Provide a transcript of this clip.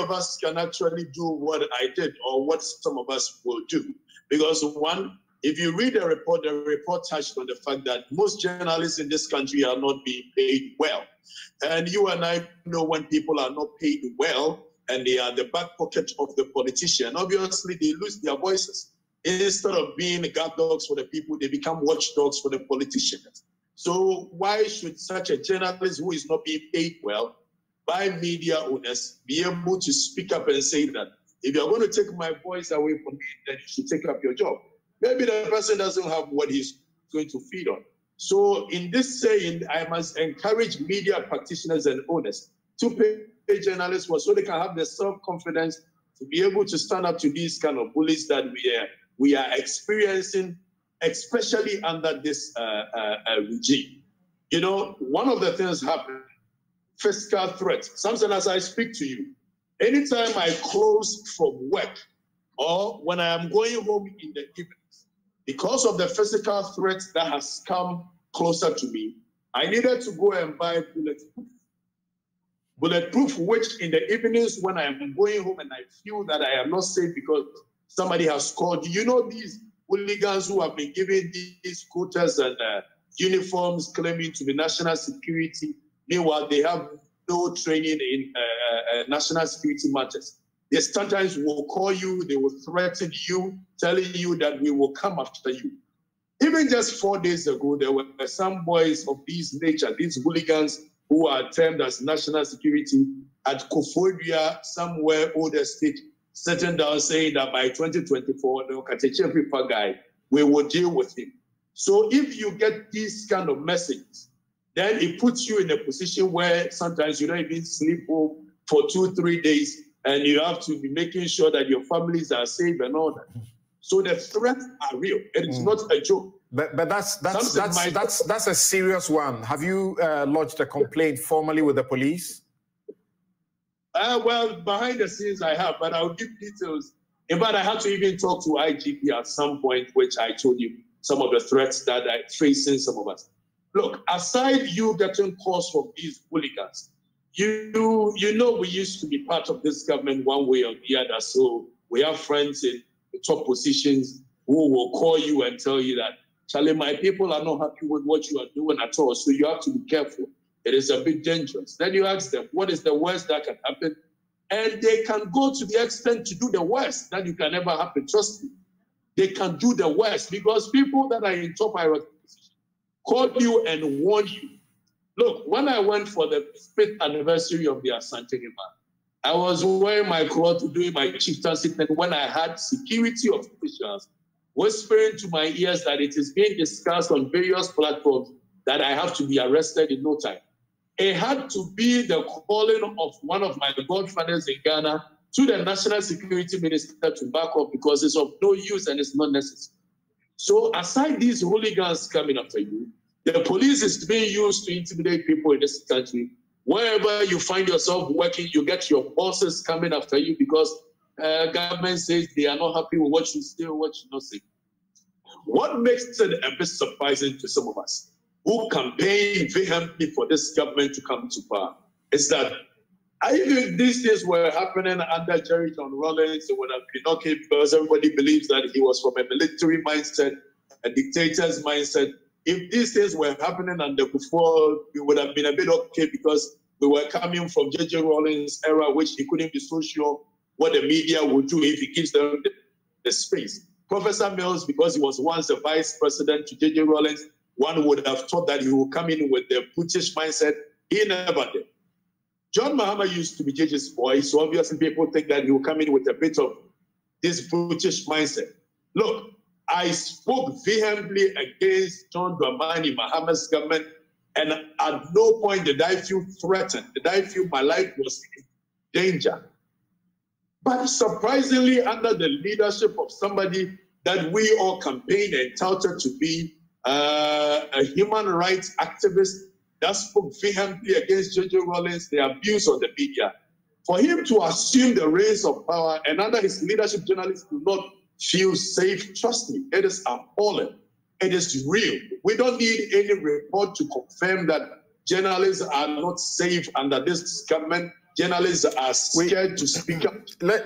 of us can actually do what I did or what some of us will do. Because one, if you read the report touched on the fact that most journalists in this country are not being paid well. And you and I know when people are not paid well and they are the back pocket of the politician, obviously they lose their voices. Instead of being guard dogs for the people, they become watchdogs for the politicians. So why should such a journalist who is not being paid well by media owners be able to speak up and say that if you're going to take my voice away from me, then you should take up your job? Maybe the person doesn't have what he's going to feed on. So in this saying, I must encourage media practitioners and owners to pay journalists well so they can have the self-confidence to be able to stand up to these kind of bullies that we are experiencing, especially under this regime. You know, one of the things happened, fiscal threat. Something as I speak to you, anytime I close from work or when I am going home in the evenings, because of the physical threat that has come closer to me, I needed to go and buy bulletproof. Bulletproof, which in the evenings when I am going home and I feel that I am not safe because somebody has called, you know, these hooligans who have been given these quotas and uniforms claiming to be national security. Meanwhile, they have no training in national security matters. They sometimes will call you, they will threaten you, telling you that we will come after you. Even just 4 days ago, there were some boys of this nature, these hooligans who are termed as national security at Akufo-Addo, somewhere older state, sitting down saying that by 2024, the Okatakyie Afrifa guy, we will deal with him. So if you get these kind of messages, then it puts you in a position where sometimes you don't even sleep home for 2-3 days, and you have to be making sure that your families are safe and all that. So the threats are real. It is not a joke. But that's a serious one. Have you lodged a complaint formally with the police? Well, behind the scenes I have, but I'll give details. In fact, I had to even talk to IGP at some point, which I told you some of the threats that are facing some of us. Look, aside you getting calls from these hooligans, you know we used to be part of this government one way or the other. So we have friends in the top positions who will call you and tell you that, Charlie, my people are not happy with what you are doing at all. So you have to be careful. It is a bit dangerous. Then you ask them, what is the worst that can happen? And they can go to the extent to do the worst that you can ever happen. Trust me. They can do the worst because people that are in top hierarchy call you and warn you. Look, when I went for the 5th anniversary of the Asante River, I was wearing my cloth, doing my chieftaincy, and when I had security officials whispering to my ears that it is being discussed on various platforms that I have to be arrested in no time. It had to be the calling of one of my godfathers in Ghana to the National Security Minister to back up because it's of no use and it's not necessary. So aside these hooligans coming after you, the police is being used to intimidate people in this country. Wherever you find yourself working, you get your bosses coming after you because government says they are not happy with what you say or what you not say. What makes it a bit surprising to some of us who campaign vehemently for this government to come to power is that even these things were happening under Jerry John Rawlings, it would have been okay because everybody believes that he was from a military mindset, a dictator's mindset. If these things were happening under before, it would have been a bit okay because we were coming from J.J. Rawlings' era, which he couldn't be so sure what the media would do if he gives them the space. Professor Mills, because he was once a vice president to J.J. Rawlings, one would have thought that he would come in with the British mindset. He never did. John Mahama used to be J.J.'s boy, so obviously people think that he will come in with a bit of this British mindset. Look, I spoke vehemently against John Dramani Mahama's government, and at no point did I feel threatened, did I feel my life was in danger. But surprisingly, under the leadership of somebody that we all campaigned and touted to be a human rights activist that spoke vehemently against J.J. Rawlings, the abuse of the media, for him to assume the reins of power and under his leadership, journalists do not feel safe. Trust me, it is appalling. It is real. We don't need any report to confirm that journalists are not safe under this government journalists are scared to speak up. Let's